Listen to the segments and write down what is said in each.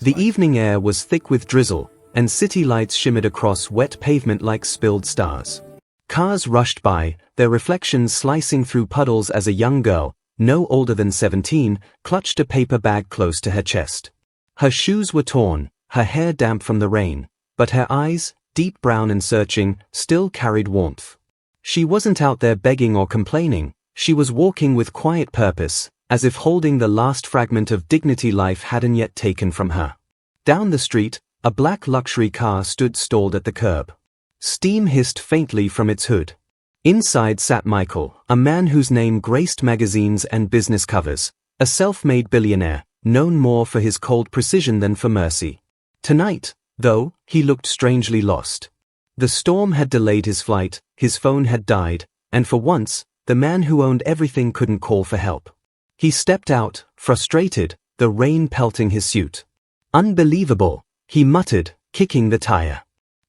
The evening air was thick with drizzle, and city lights shimmered across wet pavement like spilled stars. Cars rushed by, their reflections slicing through puddles as a young girl, no older than 17, clutched a paper bag close to her chest. Her shoes were torn, her hair damp from the rain, but her eyes, deep brown and searching, still carried warmth. She wasn't out there begging or complaining, she was walking with quiet purpose, as if holding the last fragment of dignity life hadn't yet taken from her. Down the street, a black luxury car stood stalled at the curb. Steam hissed faintly from its hood. Inside sat Michael, a man whose name graced magazines and business covers, a self-made billionaire, known more for his cold precision than for mercy. Tonight, though, he looked strangely lost. The storm had delayed his flight, his phone had died, and for once, the man who owned everything couldn't call for help. He stepped out, frustrated, the rain pelting his suit. "Unbelievable," he muttered, kicking the tire.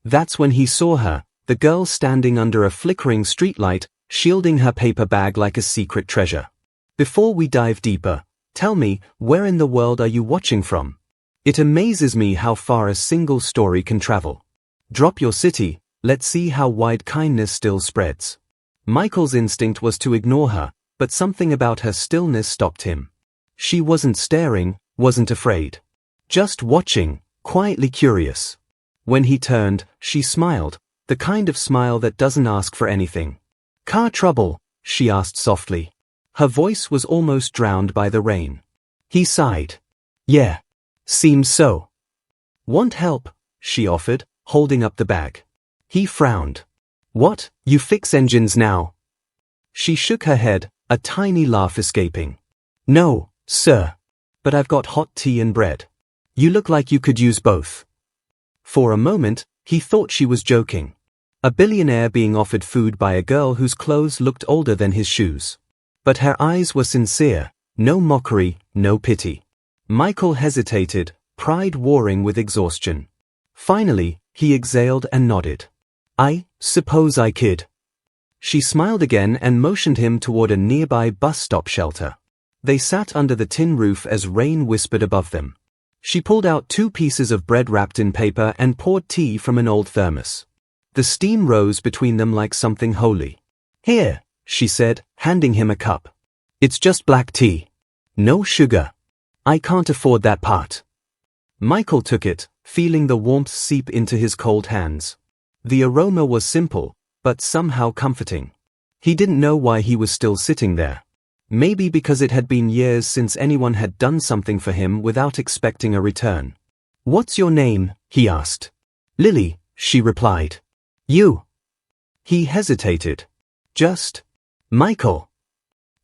That's when he saw her, the girl standing under a flickering streetlight, shielding her paper bag like a secret treasure. "Before we dive deeper, tell me, where in the world are you watching from? It amazes me how far a single story can travel. Drop your city, let's see how wide kindness still spreads." Michael's instinct was to ignore her, but something about her stillness stopped him. She wasn't staring, wasn't afraid. Just watching, quietly curious. When he turned, she smiled, the kind of smile that doesn't ask for anything. "Car trouble?" she asked softly. Her voice was almost drowned by the rain. He sighed. "Yeah. Seems so." "Want help?" she offered, holding up the bag. He frowned. "What, you fix engines now?" She shook her head, a tiny laugh escaping. "No, sir. But I've got hot tea and bread. You look like you could use both." For a moment, he thought she was joking. A billionaire being offered food by a girl whose clothes looked older than his shoes. But her eyes were sincere, no mockery, no pity. Michael hesitated, pride warring with exhaustion. Finally, he exhaled and nodded. "I suppose I could." She smiled again and motioned him toward a nearby bus stop shelter. They sat under the tin roof as rain whispered above them. She pulled out 2 pieces of bread wrapped in paper and poured tea from an old thermos. The steam rose between them like something holy. "Here," she said, handing him a cup. "It's just black tea. No sugar. I can't afford that part." Michael took it, feeling the warmth seep into his cold hands. The aroma was simple, but somehow comforting. He didn't know why he was still sitting there. Maybe because it had been years since anyone had done something for him without expecting a return. "What's your name?" he asked. "Lily," she replied. "You?" He hesitated. "Just Michael."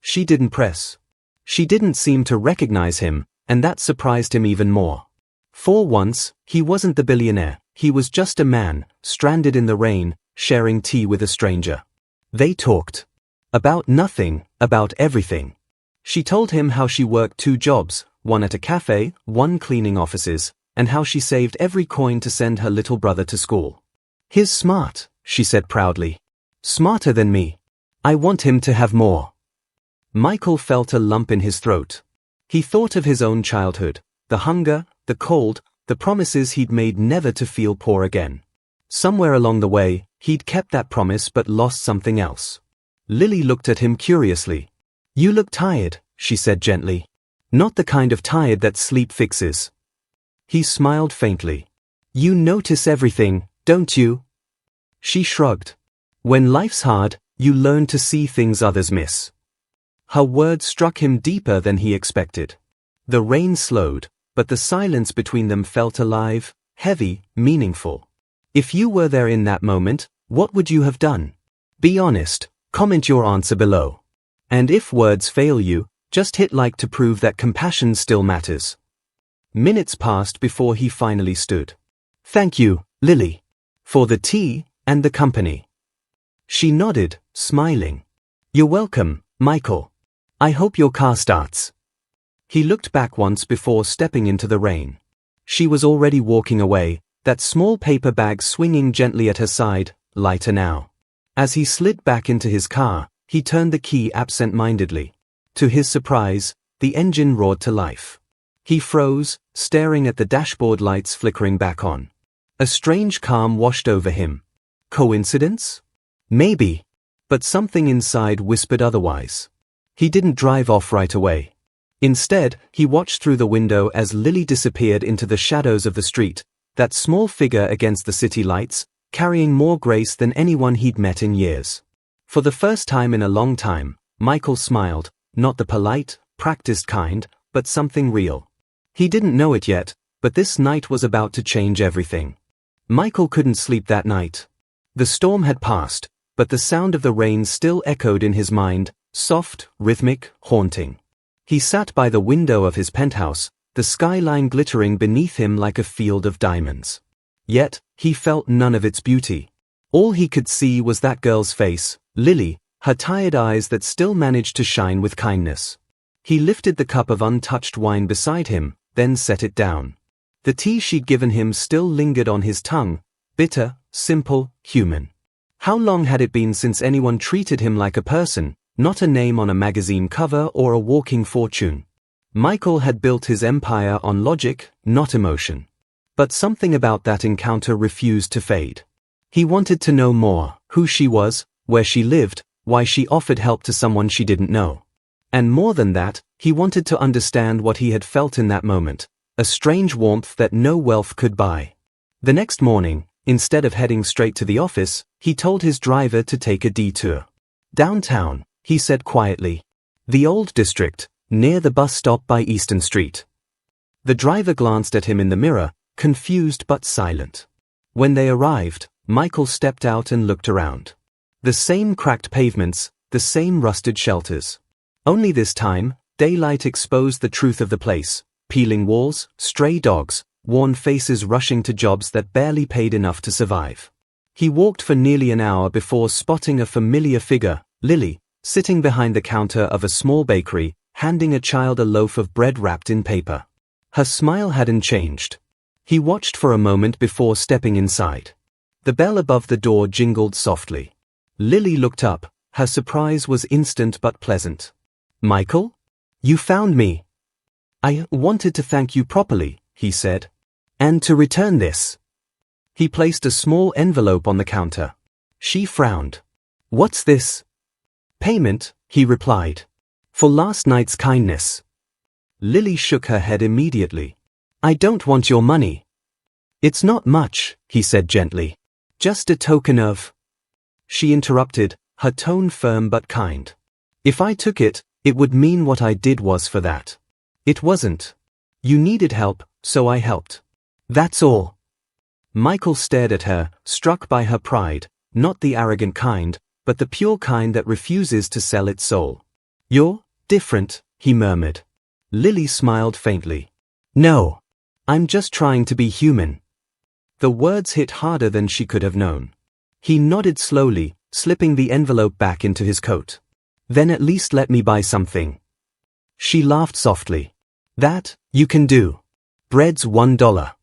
She didn't press. She didn't seem to recognize him, and that surprised him even more. For once, he wasn't the billionaire, he was just a man, stranded in the rain, sharing tea with a stranger. They talked. About nothing, about everything. She told him how she worked 2 jobs, one at a cafe, one cleaning offices, and how she saved every coin to send her little brother to school. "He's smart," she said proudly. "Smarter than me. I want him to have more." Michael felt a lump in his throat. He thought of his own childhood, the hunger, the cold, the promises he'd made never to feel poor again. Somewhere along the way, he'd kept that promise but lost something else. Lily looked at him curiously. "You look tired," she said gently. "Not the kind of tired that sleep fixes." He smiled faintly. "You notice everything, don't you?" She shrugged. "When life's hard, you learn to see things others miss." Her words struck him deeper than he expected. The rain slowed, but the silence between them felt alive, heavy, meaningful. If you were there in that moment, what would you have done? Be honest, comment your answer below. And if words fail you, just hit like to prove that compassion still matters. Minutes passed before he finally stood. "Thank you, Lily, for the tea and the company." She nodded, smiling. "You're welcome, Michael. I hope your car starts." He looked back once before stepping into the rain. She was already walking away, that small paper bag swinging gently at her side, lighter now. As he slid back into his car, he turned the key absent-mindedly. To his surprise, the engine roared to life. He froze, staring at the dashboard lights flickering back on. A strange calm washed over him. Coincidence? Maybe. But something inside whispered otherwise. He didn't drive off right away. Instead, he watched through the window as Lily disappeared into the shadows of the street, that small figure against the city lights, carrying more grace than anyone he'd met in years. For the first time in a long time, Michael smiled, not the polite, practiced kind, but something real. He didn't know it yet, but this night was about to change everything. Michael couldn't sleep that night. The storm had passed, but the sound of the rain still echoed in his mind, soft, rhythmic, haunting. He sat by the window of his penthouse, the skyline glittering beneath him like a field of diamonds. Yet, he felt none of its beauty. All he could see was that girl's face, Lily, her tired eyes that still managed to shine with kindness. He lifted the cup of untouched wine beside him, then set it down. The tea she'd given him still lingered on his tongue, bitter, simple, human. How long had it been since anyone treated him like a person, not a name on a magazine cover or a walking fortune? Michael had built his empire on logic, not emotion. But something about that encounter refused to fade. He wanted to know more, who she was, where she lived, why she offered help to someone she didn't know. And more than that, he wanted to understand what he had felt in that moment, a strange warmth that no wealth could buy. The next morning, instead of heading straight to the office, he told his driver to take a detour. Downtown, he said quietly. The old district, near the bus stop by Eastern Street. The driver glanced at him in the mirror, confused but silent. When they arrived, Michael stepped out and looked around. The same cracked pavements, the same rusted shelters. Only this time, daylight exposed the truth of the place: peeling walls, stray dogs, worn faces rushing to jobs that barely paid enough to survive. He walked for nearly an hour before spotting a familiar figure, Lily, sitting behind the counter of a small bakery, handing a child a loaf of bread wrapped in paper. Her smile hadn't changed. He watched for a moment before stepping inside. The bell above the door jingled softly. Lily looked up. Her surprise was instant but pleasant. "Michael? You found me." "I wanted to thank you properly," he said. "And to return this." He placed a small envelope on the counter. She frowned. "What's this?" "Payment," he replied. "For last night's kindness." Lily shook her head immediately. "I don't want your money." "It's not much," he said gently. "Just a token of—" She interrupted, her tone firm but kind. "If I took it, it would mean what I did was for that. It wasn't. You needed help, so I helped. That's all." Michael stared at her, struck by her pride, not the arrogant kind, but the pure kind that refuses to sell its soul. "You're different," he murmured. Lily smiled faintly. "No. I'm just trying to be human." The words hit harder than she could have known. He nodded slowly, slipping the envelope back into his coat. "Then at least let me buy something." She laughed softly. "That, you can do. Bread's $1.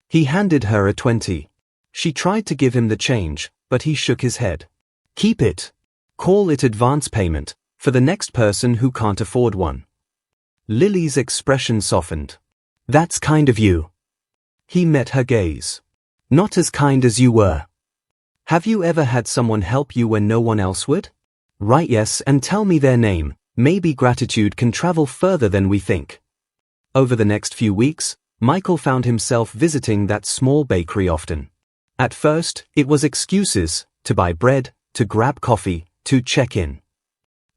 He handed her a 20. She tried to give him the change, but he shook his head. "Keep it. Call it advance payment, for the next person who can't afford one." Lily's expression softened. "That's kind of you." He met her gaze. "Not as kind as you were. Have you ever had someone help you when no one else would? Write yes and tell me their name. Maybe gratitude can travel further than we think." Over the next few weeks, Michael found himself visiting that small bakery often. At first, it was excuses, to buy bread, to grab coffee, to check in.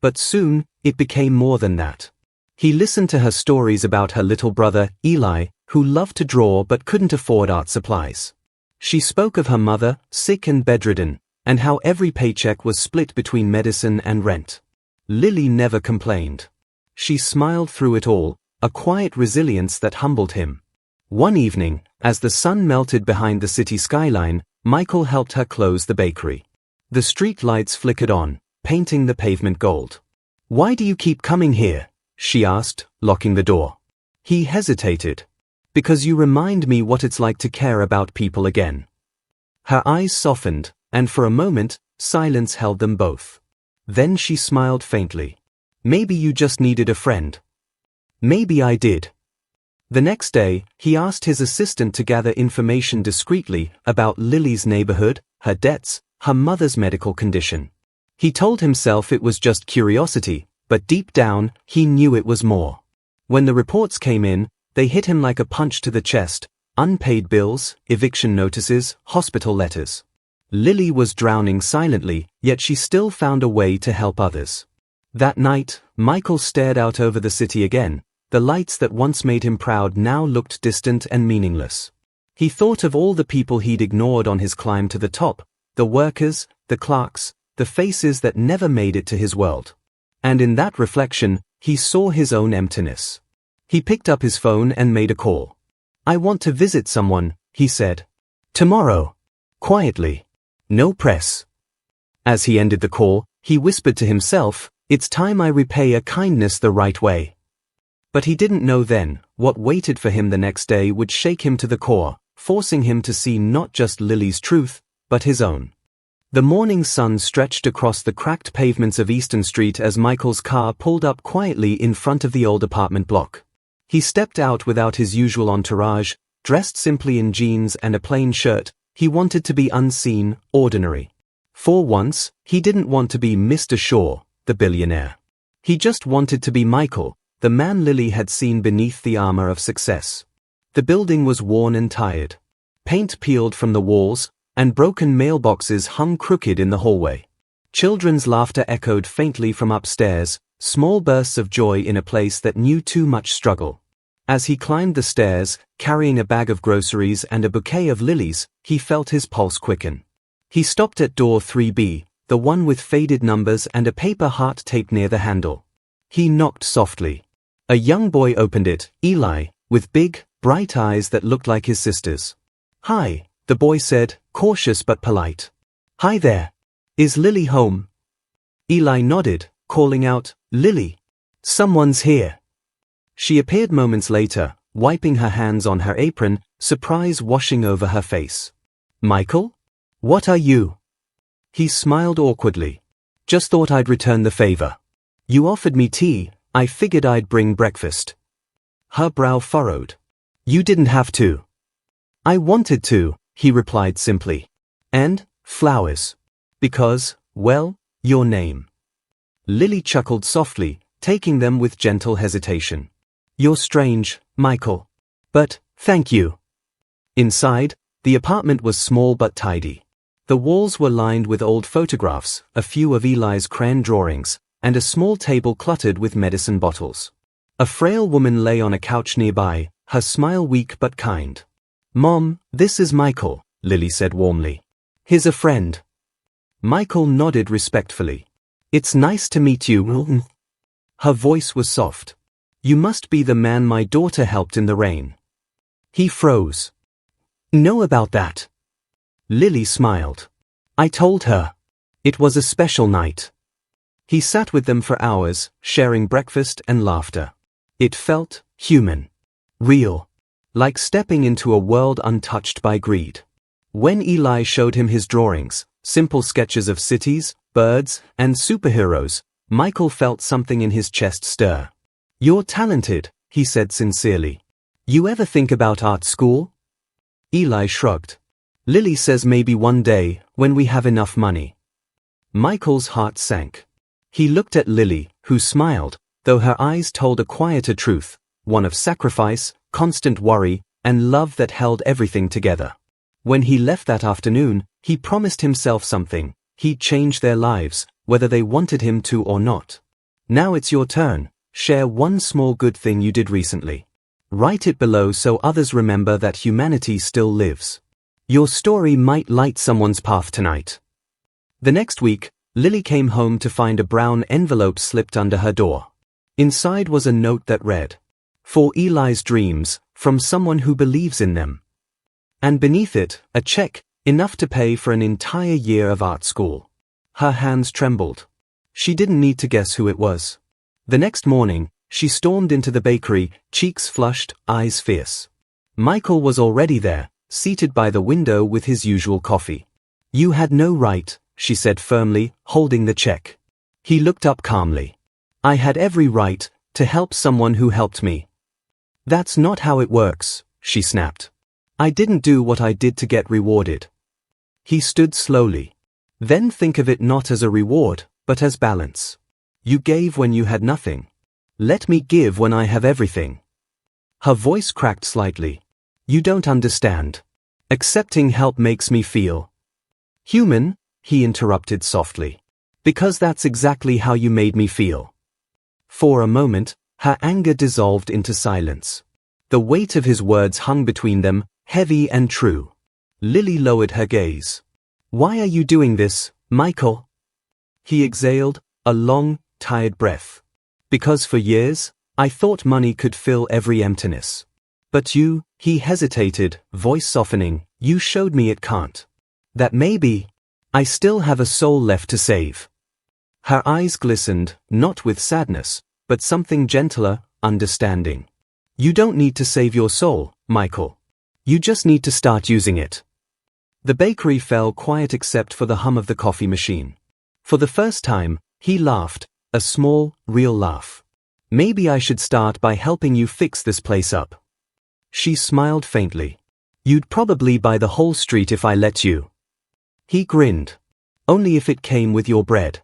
But soon, it became more than that. He listened to her stories about her little brother, Eli, who loved to draw but couldn't afford art supplies. She spoke of her mother, sick and bedridden, and how every paycheck was split between medicine and rent. Lily never complained. She smiled through it all, a quiet resilience that humbled him. One evening, as the sun melted behind the city skyline, Michael helped her close the bakery. The street lights flickered on, painting the pavement gold. "Why do you keep coming here?" she asked, locking the door. He hesitated. "Because you remind me what it's like to care about people again." Her eyes softened, and for a moment, silence held them both. Then she smiled faintly. "Maybe you just needed a friend." "Maybe I did." The next day, he asked his assistant to gather information discreetly about Lily's neighborhood, her debts, her mother's medical condition. He told himself it was just curiosity, but deep down, he knew it was more. When the reports came in, they hit him like a punch to the chest: unpaid bills, eviction notices, hospital letters. Lily was drowning silently, yet she still found a way to help others. That night, Michael stared out over the city again. The lights that once made him proud now looked distant and meaningless. He thought of all the people he'd ignored on his climb to the top, the workers, the clerks, the faces that never made it to his world. And in that reflection, he saw his own emptiness. He picked up his phone and made a call. "I want to visit someone," he said. "Tomorrow." Quietly. No press. As he ended the call, he whispered to himself, "It's time I repay a kindness the right way." But he didn't know then, what waited for him the next day would shake him to the core, forcing him to see not just Lily's truth, but his own. The morning sun stretched across the cracked pavements of Easton Street as Michael's car pulled up quietly in front of the old apartment block. He stepped out without his usual entourage, dressed simply in jeans and a plain shirt. He wanted to be unseen, ordinary. For once, he didn't want to be Mr. Shaw, the billionaire. He just wanted to be Michael, the man Lily had seen beneath the armor of success. The building was worn and tired. Paint peeled from the walls, and broken mailboxes hung crooked in the hallway. Children's laughter echoed faintly from upstairs, small bursts of joy in a place that knew too much struggle. As he climbed the stairs, carrying a bag of groceries and a bouquet of lilies, he felt his pulse quicken. He stopped at door 3B, the one with faded numbers and a paper heart taped near the handle. He knocked softly. A young boy opened it, Eli, with big, bright eyes that looked like his sister's. "Hi," the boy said, cautious but polite. "Hi there. Is Lily home?" Eli nodded, calling out, "Lily. Someone's here." She appeared moments later, wiping her hands on her apron, surprise washing over her face. "Michael? What are you?" He smiled awkwardly. "Just thought I'd return the favor. You offered me tea, I figured I'd bring breakfast." Her brow furrowed. "You didn't have to." "I wanted to," he replied simply. "And flowers. Because, well, your name." Lily chuckled softly, taking them with gentle hesitation. "You're strange, Michael. But, thank you." Inside, the apartment was small but tidy. The walls were lined with old photographs, a few of Eli's crayon drawings, and a small table cluttered with medicine bottles. A frail woman lay on a couch nearby, her smile weak but kind. "Mom, this is Michael," Lily said warmly. "He's a friend." Michael nodded respectfully. "It's nice to meet you." Her voice was soft. "You must be the man my daughter helped in the rain." He froze. "Know about that?" Lily smiled. "I told her. It was a special night." He sat with them for hours, sharing breakfast and laughter. It felt human. Real. Like stepping into a world untouched by greed. When Eli showed him his drawings, simple sketches of cities, birds, and superheroes, Michael felt something in his chest stir. "You're talented," he said sincerely. "You ever think about art school?" Eli shrugged. "Lily says maybe one day, when we have enough money." Michael's heart sank. He looked at Lily, who smiled, though her eyes told a quieter truth, one of sacrifice, constant worry, and love that held everything together. When he left that afternoon, he promised himself something: he'd change their lives, whether they wanted him to or not. Now it's your turn. Share one small good thing you did recently. Write it below so others remember that humanity still lives. Your story might light someone's path tonight. The next week, Lily came home to find a brown envelope slipped under her door. Inside was a note that read, "For Eli's dreams, from someone who believes in them." And beneath it, a check, enough to pay for an entire year of art school. Her hands trembled. She didn't need to guess who it was. The next morning, she stormed into the bakery, cheeks flushed, eyes fierce. Michael was already there, seated by the window with his usual coffee. "You had no right," she said firmly, holding the check. He looked up calmly. "I had every right to help someone who helped me." That's not how it works, she snapped. I didn't do what I did to get rewarded. He stood slowly. Then think of it not as a reward, but as balance. You gave when you had nothing. Let me give when I have everything. Her voice cracked slightly. You don't understand. Accepting help makes me feel human, he interrupted softly. Because that's exactly how you made me feel. For a moment, her anger dissolved into silence. The weight of his words hung between them, heavy and true. Lily lowered her gaze. Why are you doing this, Michael? He exhaled, a long, tired breath. Because for years, I thought money could fill every emptiness. But you, he hesitated, voice softening, you showed me it can't. That maybe, I still have a soul left to save. Her eyes glistened, not with sadness, but something gentler, understanding. You don't need to save your soul, Michael. You just need to start using it. The bakery fell quiet except for the hum of the coffee machine. For the first time, he laughed, a small, real laugh. Maybe I should start by helping you fix this place up. She smiled faintly. You'd probably buy the whole street if I let you. He grinned. Only if it came with your bread.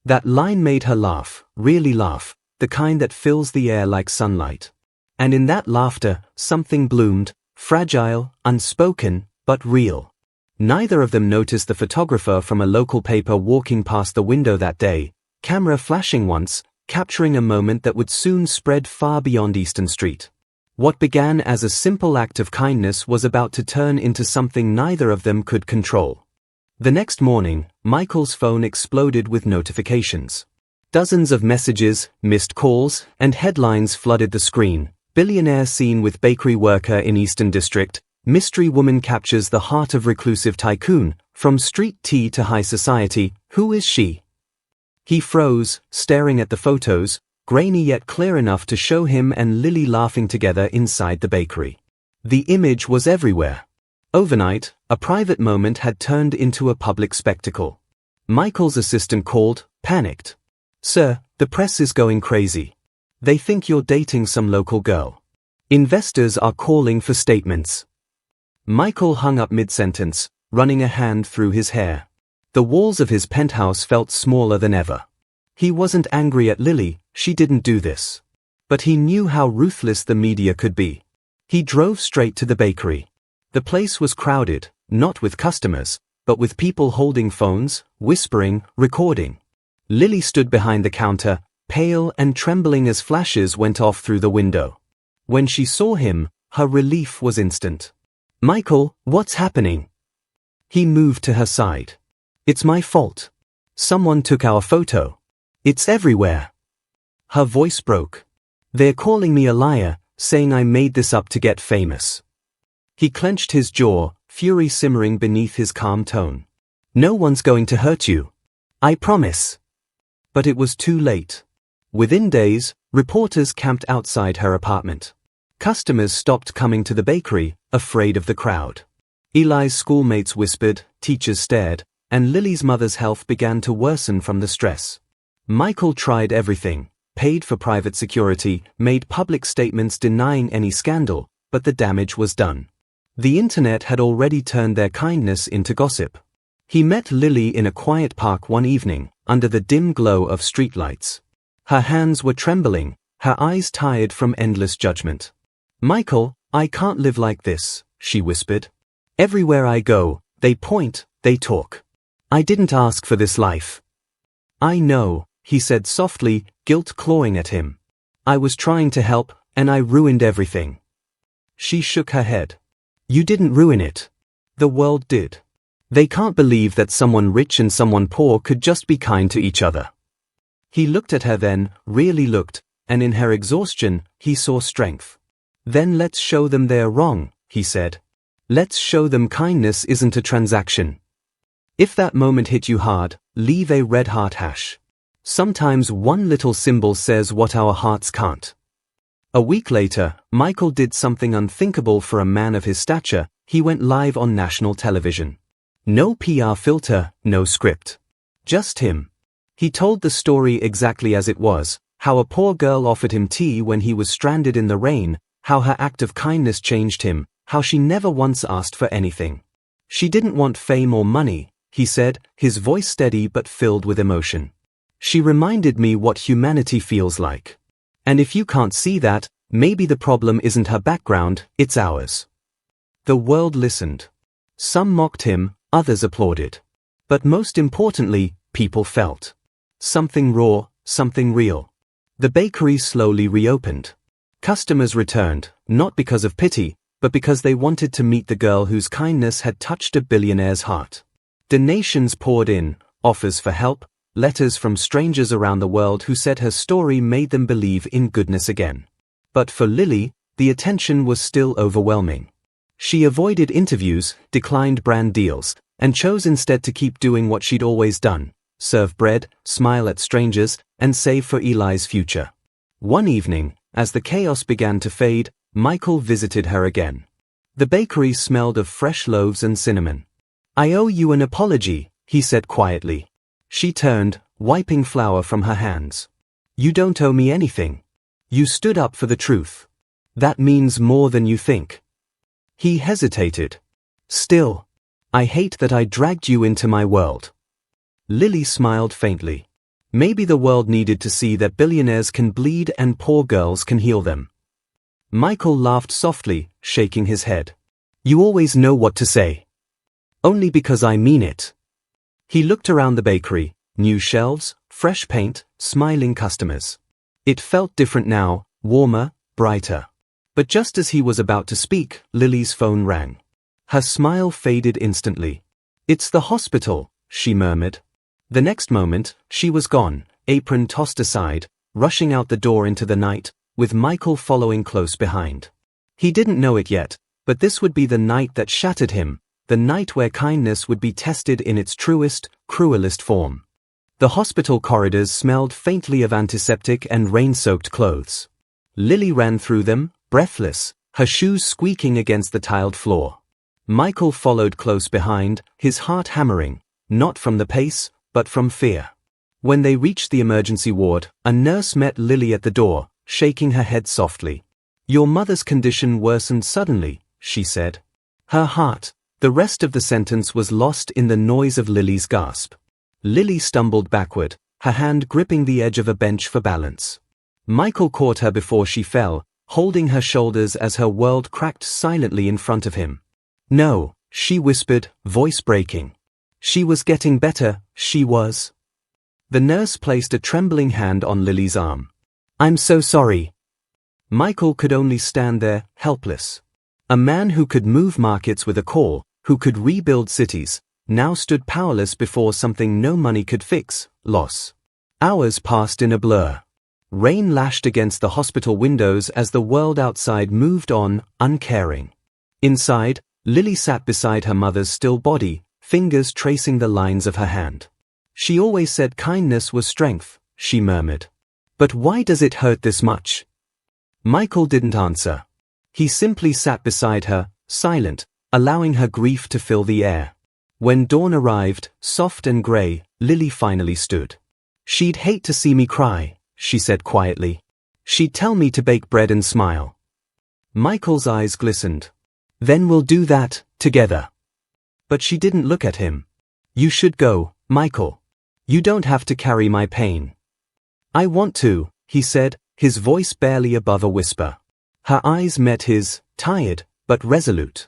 That line made her laugh, really laugh, the kind that fills the air like sunlight. And in that laughter, something bloomed, fragile, unspoken, but real. Neither of them noticed the photographer from a local paper walking past the window that day, camera flashing once, capturing a moment that would soon spread far beyond Easton Street. What began as a simple act of kindness was about to turn into something neither of them could control. The next morning, Michael's phone exploded with notifications. Dozens of messages, missed calls, and headlines flooded the screen. Billionaire seen with bakery worker in Eastern District. Mystery woman captures the heart of reclusive tycoon. From street tea to high society, who is she? He froze, staring at the photos, grainy yet clear enough to show him and Lily laughing together inside the bakery. The image was everywhere. Overnight, a private moment had turned into a public spectacle. Michael's assistant called, panicked. Sir, the press is going crazy. They think you're dating some local girl. Investors are calling for statements. Michael hung up mid-sentence, running a hand through his hair. The walls of his penthouse felt smaller than ever. He wasn't angry at Lily, she didn't do this. But he knew how ruthless the media could be. He drove straight to the bakery. The place was crowded, not with customers, but with people holding phones, whispering, recording. Lily stood behind the counter, pale and trembling as flashes went off through the window. When she saw him, her relief was instant. Michael, what's happening? He moved to her side. It's my fault. Someone took our photo. It's everywhere. Her voice broke. They're calling me a liar, saying I made this up to get famous. He clenched his jaw, fury simmering beneath his calm tone. No one's going to hurt you. I promise. But it was too late. Within days, reporters camped outside her apartment. Customers stopped coming to the bakery, afraid of the crowd. Eli's schoolmates whispered, teachers stared, and Lily's mother's health began to worsen from the stress. Michael tried everything, paid for private security, made public statements denying any scandal, but the damage was done. The internet had already turned their kindness into gossip. He met Lily in a quiet park one evening, under the dim glow of streetlights. Her hands were trembling, her eyes tired from endless judgment. Michael, I can't live like this, she whispered. Everywhere I go, they point, they talk. I didn't ask for this life. I know, he said softly, guilt clawing at him. I was trying to help, and I ruined everything. She shook her head. You didn't ruin it. The world did. They can't believe that someone rich and someone poor could just be kind to each other. He looked at her then, really looked, and in her exhaustion, he saw strength. Then let's show them they're wrong, he said. Let's show them kindness isn't a transaction. If that moment hit you hard, leave a red heart hash. Sometimes one little symbol says what our hearts can't. A week later, Michael did something unthinkable for a man of his stature. He went live on national television. No PR filter, no script. Just him. He told the story exactly as it was, how a poor girl offered him tea when he was stranded in the rain, how her act of kindness changed him, how she never once asked for anything. She didn't want fame or money, he said, his voice steady but filled with emotion. She reminded me what humanity feels like. And if you can't see that, maybe the problem isn't her background, it's ours. The world listened. Some mocked him, others applauded. But most importantly, people felt. Something raw, something real. The bakery slowly reopened. Customers returned, not because of pity, but because they wanted to meet the girl whose kindness had touched a billionaire's heart. Donations poured in, offers for help, letters from strangers around the world who said her story made them believe in goodness again. But for Lily, the attention was still overwhelming. She avoided interviews, declined brand deals, and chose instead to keep doing what she'd always done: serve bread, smile at strangers, and save for Eli's future. One evening, as the chaos began to fade, Michael visited her again. The bakery smelled of fresh loaves and cinnamon. "I owe you an apology," he said quietly. She turned, wiping flour from her hands. "You don't owe me anything. You stood up for the truth. That means more than you think." He hesitated. "Still, I hate that I dragged you into my world." Lily smiled faintly. Maybe the world needed to see that billionaires can bleed and poor girls can heal them. Michael laughed softly, shaking his head. "You always know what to say." "Only because I mean it." He looked around the bakery, new shelves, fresh paint, smiling customers. It felt different now, warmer, brighter. But just as he was about to speak, Lily's phone rang. Her smile faded instantly. "It's the hospital," she murmured. The next moment, she was gone, apron tossed aside, rushing out the door into the night, with Michael following close behind. He didn't know it yet, but this would be the night that shattered him, the night where kindness would be tested in its truest, cruelest form. The hospital corridors smelled faintly of antiseptic and rain-soaked clothes. Lily ran through them, breathless, her shoes squeaking against the tiled floor. Michael followed close behind, his heart hammering, not from the pace, but from fear. When they reached the emergency ward, a nurse met Lily at the door, shaking her head softly. "Your mother's condition worsened suddenly," she said. Her heart. The rest of the sentence was lost in the noise of Lily's gasp. Lily stumbled backward, her hand gripping the edge of a bench for balance. Michael caught her before she fell, holding her shoulders as her world cracked silently in front of him. "No," she whispered, voice breaking. She was getting better, she was. The nurse placed a trembling hand on Lily's arm. "I'm so sorry." Michael could only stand there, helpless. A man who could move markets with a call, who could rebuild cities, now stood powerless before something no money could fix: loss. Hours passed in a blur. Rain lashed against the hospital windows as the world outside moved on, uncaring. Inside, Lily sat beside her mother's still body, fingers tracing the lines of her hand. "She always said kindness was strength," she murmured. "But why does it hurt this much?" Michael didn't answer. He simply sat beside her, silent, allowing her grief to fill the air. When dawn arrived, soft and grey, Lily finally stood. "She'd hate to see me cry," she said quietly. "She'd tell me to bake bread and smile." Michael's eyes glistened. "Then we'll do that, together." But she didn't look at him. "You should go, Michael. You don't have to carry my pain." "I want to," he said, his voice barely above a whisper. Her eyes met his, tired, but resolute.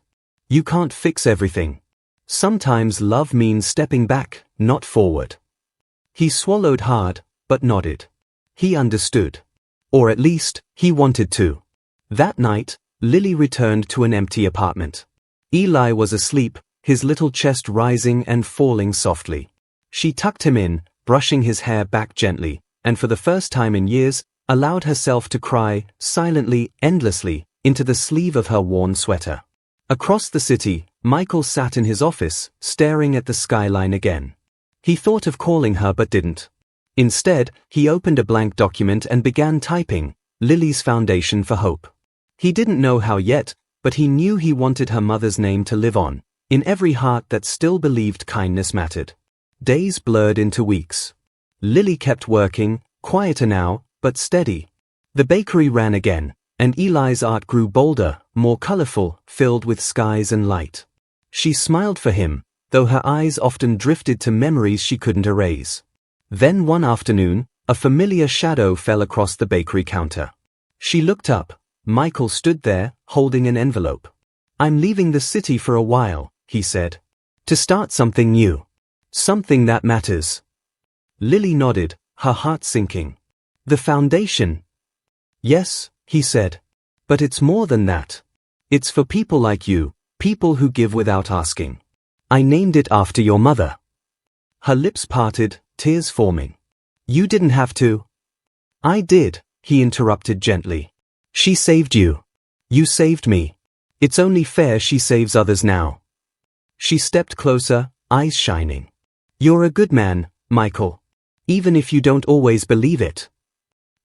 "You can't fix everything. Sometimes love means stepping back, not forward." He swallowed hard, but nodded. He understood. Or at least, he wanted to. That night, Lily returned to an empty apartment. Eli was asleep, his little chest rising and falling softly. She tucked him in, brushing his hair back gently, and for the first time in years, allowed herself to cry, silently, endlessly, into the sleeve of her worn sweater. Across the city, Michael sat in his office, staring at the skyline again. He thought of calling her but didn't. Instead, he opened a blank document and began typing, "Lily's Foundation for Hope." He didn't know how yet, but he knew he wanted her mother's name to live on, in every heart that still believed kindness mattered. Days blurred into weeks. Lily kept working, quieter now, but steady. The bakery ran again, and Eli's art grew bolder, more colorful, filled with skies and light. She smiled for him, though her eyes often drifted to memories she couldn't erase. Then one afternoon, a familiar shadow fell across the bakery counter. She looked up. Michael stood there, holding an envelope. "I'm leaving the city for a while," he said. "To start something new. Something that matters." Lily nodded, her heart sinking. "The foundation?" "Yes," he said. "But it's more than that. It's for people like you, people who give without asking. I named it after your mother." Her lips parted, tears forming. "You didn't have to." "I did," he interrupted gently. "She saved you. You saved me. It's only fair she saves others now." She stepped closer, eyes shining. "You're a good man, Michael. Even if you don't always believe it."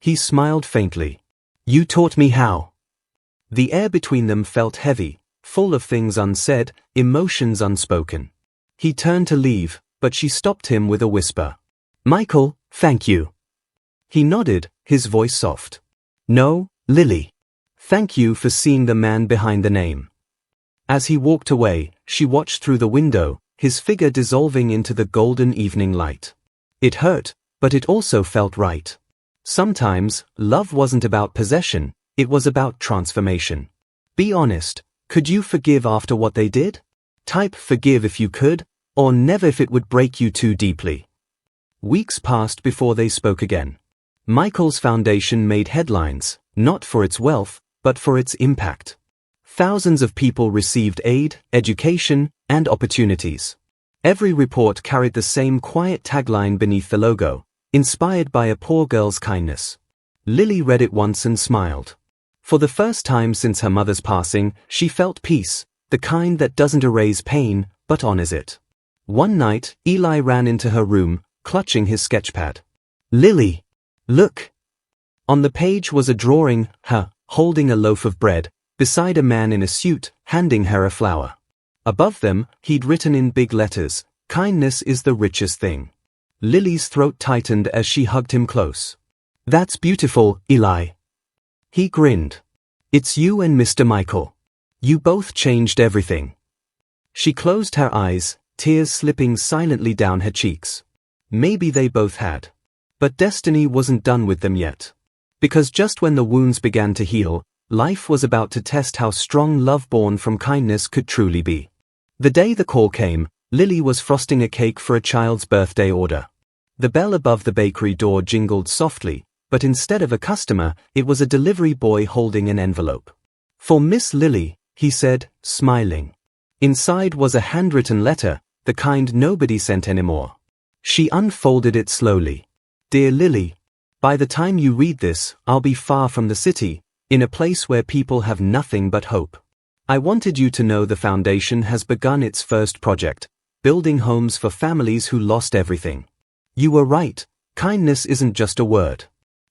He smiled faintly. "You taught me how." The air between them felt heavy, full of things unsaid, emotions unspoken. He turned to leave, but she stopped him with a whisper. "Michael, thank you." He nodded, his voice soft. "No, Lily. Thank you for seeing the man behind the name." As he walked away, she watched through the window, his figure dissolving into the golden evening light. It hurt, but it also felt right. Sometimes, love wasn't about possession, it was about transformation. Be honest, could you forgive after what they did? Type forgive if you could, or never if it would break you too deeply. Weeks passed before they spoke again. Michael's foundation made headlines, not for its wealth, but for its impact. Thousands of people received aid, education, and opportunities. Every report carried the same quiet tagline beneath the logo, "Inspired by a poor girl's kindness." Lily read it once and smiled. For the first time since her mother's passing, she felt peace, the kind that doesn't erase pain, but honors it. One night, Eli ran into her room, clutching his sketchpad. "Lily, look." On the page was a drawing, her, holding a loaf of bread, beside a man in a suit, handing her a flower. Above them, he'd written in big letters, "Kindness is the richest thing." Lily's throat tightened as she hugged him close. "That's beautiful, Eli." He grinned. "It's you and Mr. Michael. You both changed everything." She closed her eyes, tears slipping silently down her cheeks. Maybe they both had. But destiny wasn't done with them yet. Because just when the wounds began to heal, life was about to test how strong love born from kindness could truly be. The day the call came, Lily was frosting a cake for a child's birthday order. The bell above the bakery door jingled softly, but instead of a customer, it was a delivery boy holding an envelope. "For Miss Lily," he said, smiling. Inside was a handwritten letter, the kind nobody sent anymore. She unfolded it slowly. "Dear Lily, by the time you read this, I'll be far from the city, in a place where people have nothing but hope. I wanted you to know the foundation has begun its first project, building homes for families who lost everything. You were right, kindness isn't just a word.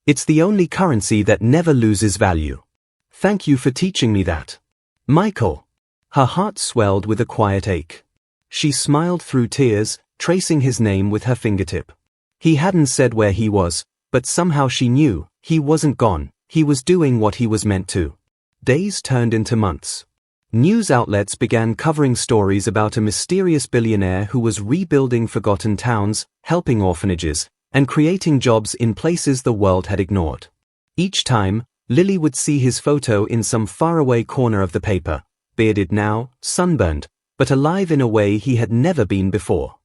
It's the only currency that never loses value. Thank you for teaching me that. Michael." Her heart swelled with a quiet ache. She smiled through tears, tracing his name with her fingertip. He hadn't said where he was, but somehow she knew, he wasn't gone, he was doing what he was meant to. Days turned into months. News outlets began covering stories about a mysterious billionaire who was rebuilding forgotten towns, helping orphanages, and creating jobs in places the world had ignored. Each time, Lily would see his photo in some faraway corner of the paper, bearded now, sunburned, but alive in a way he had never been before.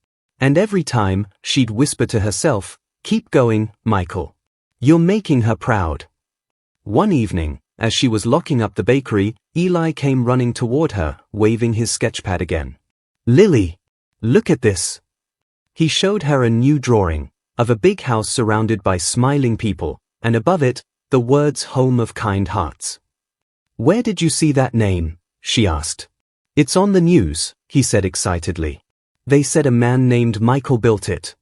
And every time, she'd whisper to herself, "Keep going, Michael. You're making her proud." One evening, as she was locking up the bakery, Eli came running toward her, waving his sketchpad again. "Lily, look at this." He showed her a new drawing, of a big house surrounded by smiling people, and above it, the words "Home of Kind Hearts." "Where did you see that name?" she asked. "It's on the news," he said excitedly. "They said a man named Michael built it."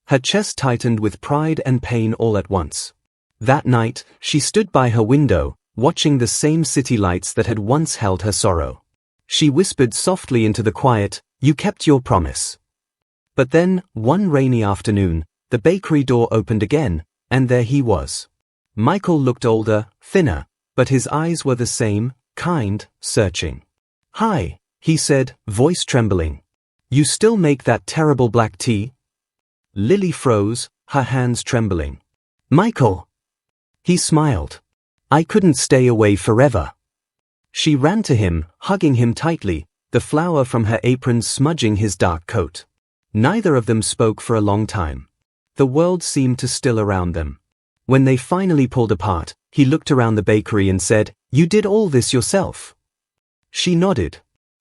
Her chest tightened with pride and pain all at once. That night, she stood by her window, watching the same city lights that had once held her sorrow. She whispered softly into the quiet, "You kept your promise." But then, one rainy afternoon, the bakery door opened again, and there he was. Michael looked older, thinner, but his eyes were the same, kind, searching. "Hi," he said, voice trembling. "You still make that terrible black tea?" Lily froze, her hands trembling. "Michael!" He smiled. "I couldn't stay away forever." She ran to him, hugging him tightly, the flour from her apron smudging his dark coat. Neither of them spoke for a long time. The world seemed to still around them. When they finally pulled apart, he looked around the bakery and said, "You did all this yourself?" She nodded.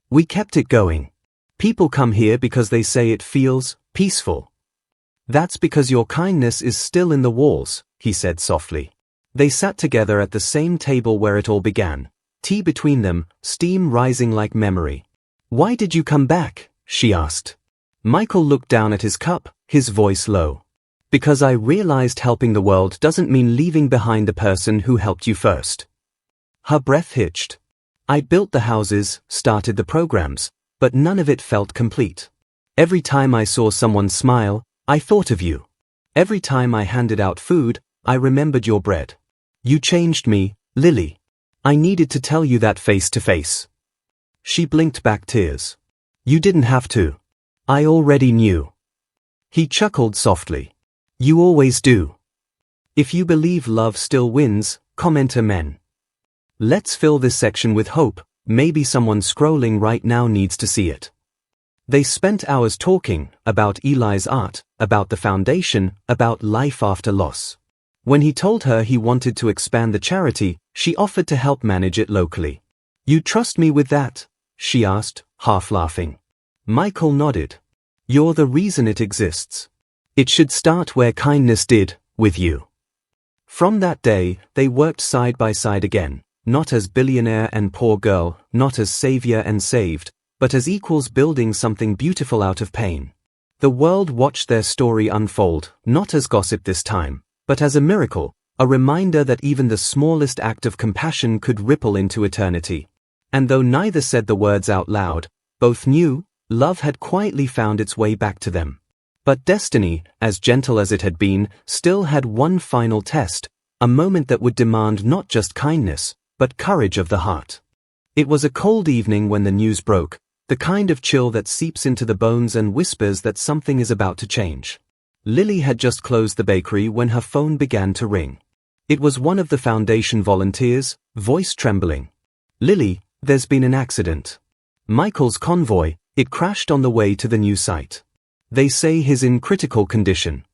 "We kept it going. People come here because they say it feels peaceful." "That's because your kindness is still in the walls," he said softly. They sat together at the same table where it all began, tea between them, steam rising like memory. "Why did you come back?" she asked. Michael looked down at his cup, his voice low. "Because I realized helping the world doesn't mean leaving behind the person who helped you first." Her breath hitched. "I built the houses, started the programs, but none of it felt complete. Every time I saw someone smile, I thought of you. Every time I handed out food, I remembered your bread. You changed me, Lily. I needed to tell you that face to face." She blinked back tears. "You didn't have to. I already knew." He chuckled softly. "You always do. If you believe love still wins, comment amen. Let's fill this section with hope, maybe someone scrolling right now needs to see it." They spent hours talking, about Eli's art, about the foundation, about life after loss. When he told her he wanted to expand the charity, she offered to help manage it locally. "You trust me with that?" she asked, half laughing. Michael nodded. "You're the reason it exists. It should start where kindness did, with you." From that day, they worked side by side again, not as billionaire and poor girl, not as savior and saved, but as equals building something beautiful out of pain. The world watched their story unfold, not as gossip this time, but as a miracle, a reminder that even the smallest act of compassion could ripple into eternity. And though neither said the words out loud, both knew, love had quietly found its way back to them. But destiny, as gentle as it had been, still had one final test, a moment that would demand not just kindness, but courage of the heart. It was a cold evening when the news broke, the kind of chill that seeps into the bones and whispers that something is about to change. Lily had just closed the bakery when her phone began to ring. It was one of the foundation volunteers, voice trembling. "Lily, there's been an accident. Michael's convoy, it crashed on the way to the new site. They say he's in critical condition."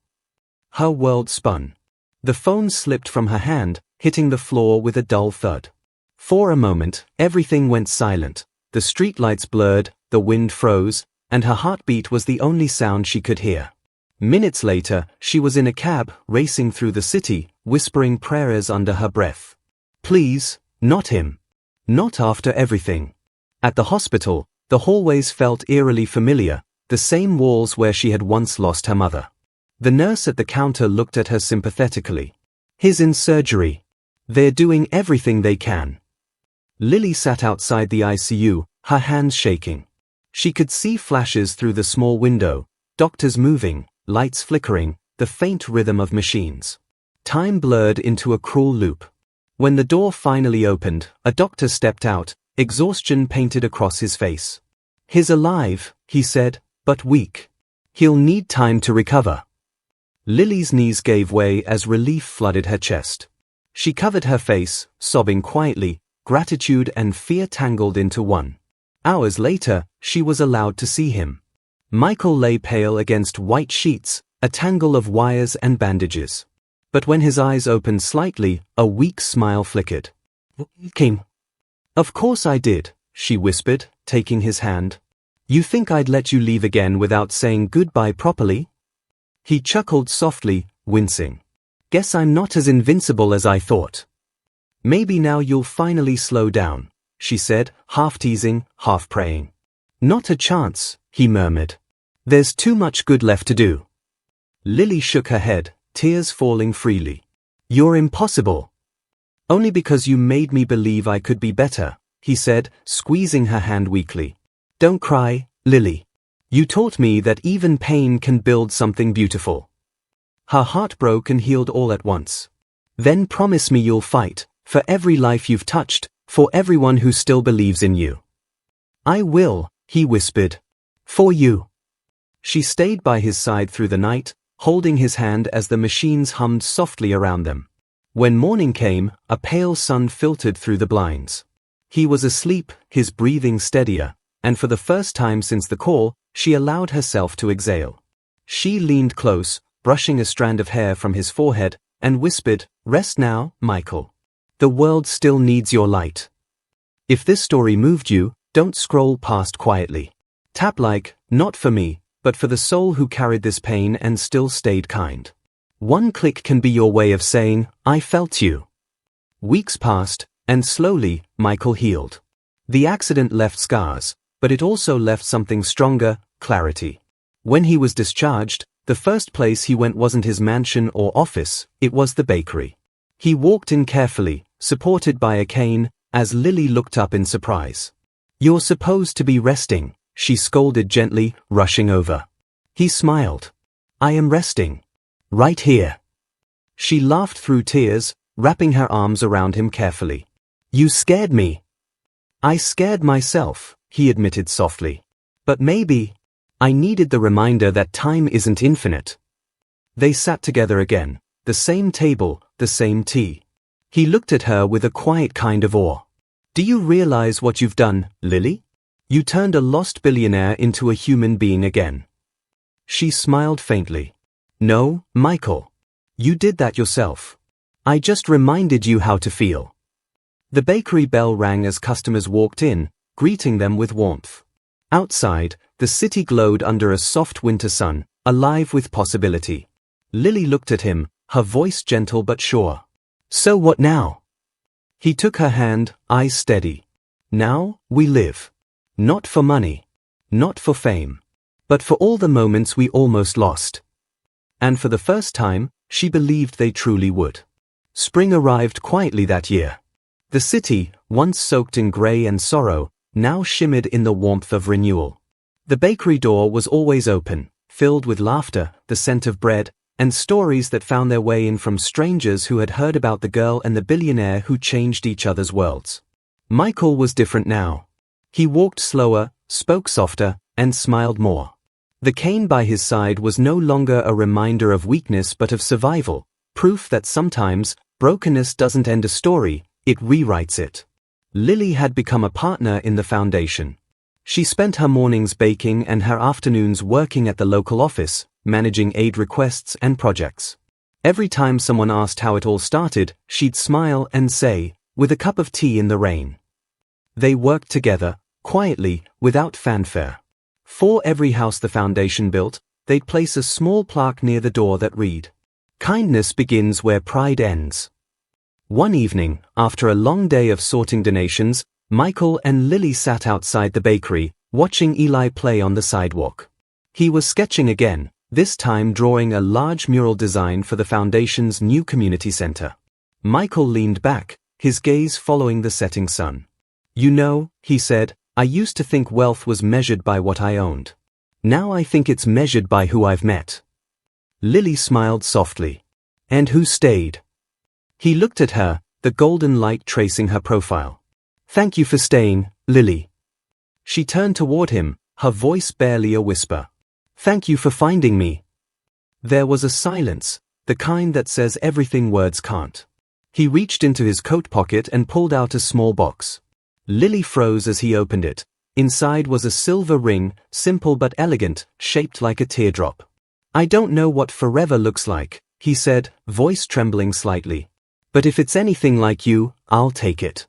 Her world spun. The phone slipped from her hand, hitting the floor with a dull thud. For a moment, everything went silent. The streetlights blurred, the wind froze, and her heartbeat was the only sound she could hear. Minutes later, she was in a cab, racing through the city, whispering prayers under her breath. "Please, not him. Not after everything." At the hospital, the hallways felt eerily familiar, the same walls where she had once lost her mother. The nurse at the counter looked at her sympathetically. "He's in surgery. They're doing everything they can." Lily sat outside the ICU, her hands shaking. She could see flashes through the small window, doctors moving, lights flickering, the faint rhythm of machines. Time blurred into a cruel loop. When the door finally opened, a doctor stepped out, exhaustion painted across his face. "He's alive," he said, "but weak. He'll need time to recover." Lily's knees gave way as relief flooded her chest. She covered her face, sobbing quietly, gratitude and fear tangled into one. Hours later, she was allowed to see him. Michael lay pale against white sheets, a tangle of wires and bandages. But when his eyes opened slightly, a weak smile flickered. "Came." "Of course I did," she whispered, taking his hand. "You think I'd let you leave again without saying goodbye properly?" He chuckled softly, wincing. "Guess I'm not as invincible as I thought." "Maybe now you'll finally slow down," she said, half teasing, half praying. "Not a chance," he murmured. "There's too much good left to do." Lily shook her head, tears falling freely. "You're impossible." "Only because you made me believe I could be better," he said, squeezing her hand weakly. "Don't cry, Lily. You taught me that even pain can build something beautiful." Her heart broke and healed all at once. "Then promise me you'll fight For every life you've touched, for everyone who still believes in you. I will, he whispered. For you. She stayed by his side through the night, holding his hand as the machines hummed softly around them. When morning came, a pale sun filtered through the blinds. He was asleep, his breathing steadier, and for the first time since the call, she allowed herself to exhale. She leaned close, brushing a strand of hair from his forehead, and whispered, "Rest now, Michael. The world still needs your light. If this story moved you, don't scroll past quietly. Tap like, not for me, but for the soul who carried this pain and still stayed kind." One click can be your way of saying, "I felt you." Weeks passed, and slowly, Michael healed. The accident left scars, but it also left something stronger, clarity. When he was discharged, the first place he went wasn't his mansion or office, it was the bakery. He walked in carefully, supported by a cane, as Lily looked up in surprise. "You're supposed to be resting," she scolded gently, rushing over. He smiled. "I am resting. Right here." She laughed through tears, wrapping her arms around him carefully. "You scared me." "I scared myself," he admitted softly. "But maybe I needed the reminder that time isn't infinite." They sat together again, the same table, the same tea. He looked at her with a quiet kind of awe. "Do you realize what you've done, Lily? You turned a lost billionaire into a human being again." She smiled faintly. "No, Michael. You did that yourself. I just reminded you how to feel." The bakery bell rang as customers walked in, greeting them with warmth. Outside, the city glowed under a soft winter sun, alive with possibility. Lily looked at him, her voice gentle but sure. "So what now?" He took her hand, eyes steady. "Now, we live. Not for money. Not for fame. But for all the moments we almost lost." And for the first time, she believed they truly would. Spring arrived quietly that year. The city, once soaked in grey and sorrow, now shimmered in the warmth of renewal. The bakery door was always open, filled with laughter, the scent of bread, and stories that found their way in from strangers who had heard about the girl and the billionaire who changed each other's worlds. Michael was different now. He walked slower, spoke softer, and smiled more. The cane by his side was no longer a reminder of weakness but of survival, proof that sometimes, brokenness doesn't end a story, it rewrites it. Lily had become a partner in the foundation. She spent her mornings baking and her afternoons working at the local office, managing aid requests and projects. Every time someone asked how it all started, she'd smile and say, "With a cup of tea in the rain." They worked together, quietly, without fanfare. For every house the foundation built, they'd place a small plaque near the door that read, "Kindness begins where pride ends." One evening, after a long day of sorting donations, Michael and Lily sat outside the bakery, watching Eli play on the sidewalk. He was sketching again, this time drawing a large mural design for the foundation's new community center. Michael leaned back, his gaze following the setting sun. "You know," he said, "I used to think wealth was measured by what I owned. Now I think it's measured by who I've met." Lily smiled softly. "And who stayed?" He looked at her, the golden light tracing her profile. "Thank you for staying, Lily." She turned toward him, her voice barely a whisper. "Thank you for finding me." There was a silence, the kind that says everything words can't. He reached into his coat pocket and pulled out a small box. Lily froze as he opened it. Inside was a silver ring, simple but elegant, shaped like a teardrop. "I don't know what forever looks like," he said, voice trembling slightly. "But if it's anything like you, I'll take it."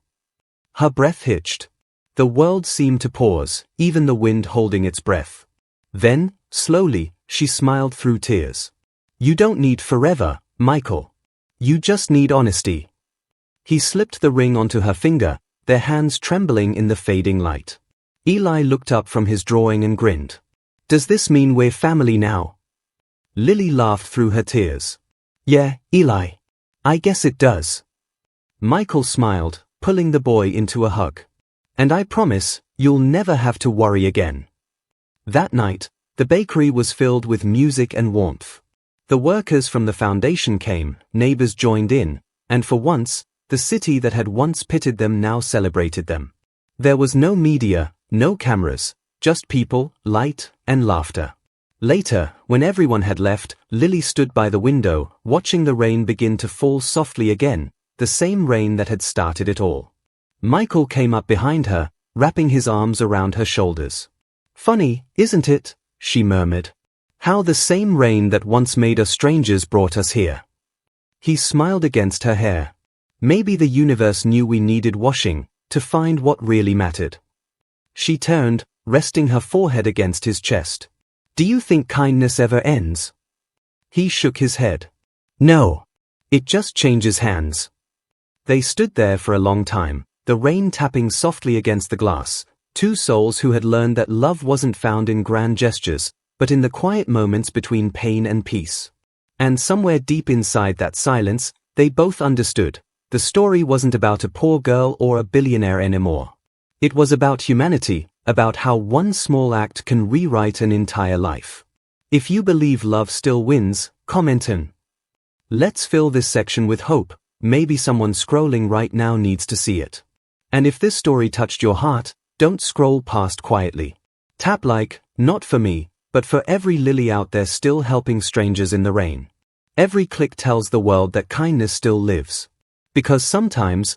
Her breath hitched. The world seemed to pause, even the wind holding its breath. Then, slowly, she smiled through tears. "You don't need forever, Michael. You just need honesty." He slipped the ring onto her finger, their hands trembling in the fading light. Eli looked up from his drawing and grinned. "Does this mean we're family now?" Lily laughed through her tears. "Yeah, Eli. I guess it does." Michael smiled, pulling the boy into a hug. "And I promise, you'll never have to worry again." That night, the bakery was filled with music and warmth. The workers from the foundation came, neighbors joined in, and for once, the city that had once pitied them now celebrated them. There was no media, no cameras, just people, light, and laughter. Later, when everyone had left, Lily stood by the window, watching the rain begin to fall softly again, the same rain that had started it all. Michael came up behind her, wrapping his arms around her shoulders. "Funny, isn't it?" she murmured. "How the same rain that once made us strangers brought us here." He smiled against her hair. Maybe the universe knew we needed washing, to find what really mattered. She turned, resting her forehead against his chest. "Do you think kindness ever ends?" He shook his head. "No. It just changes hands." They stood there for a long time, the rain tapping softly against the glass, two souls who had learned that love wasn't found in grand gestures, but in the quiet moments between pain and peace. And somewhere deep inside that silence, they both understood. The story wasn't about a poor girl or a billionaire anymore. It was about humanity, about how one small act can rewrite an entire life. If you believe love still wins, comment in. Let's fill this section with hope. Maybe someone scrolling right now needs to see it. And if this story touched your heart, don't scroll past quietly. Tap like, not for me, but for every Lily out there still helping strangers in the rain. Every click tells the world that kindness still lives. Because sometimes,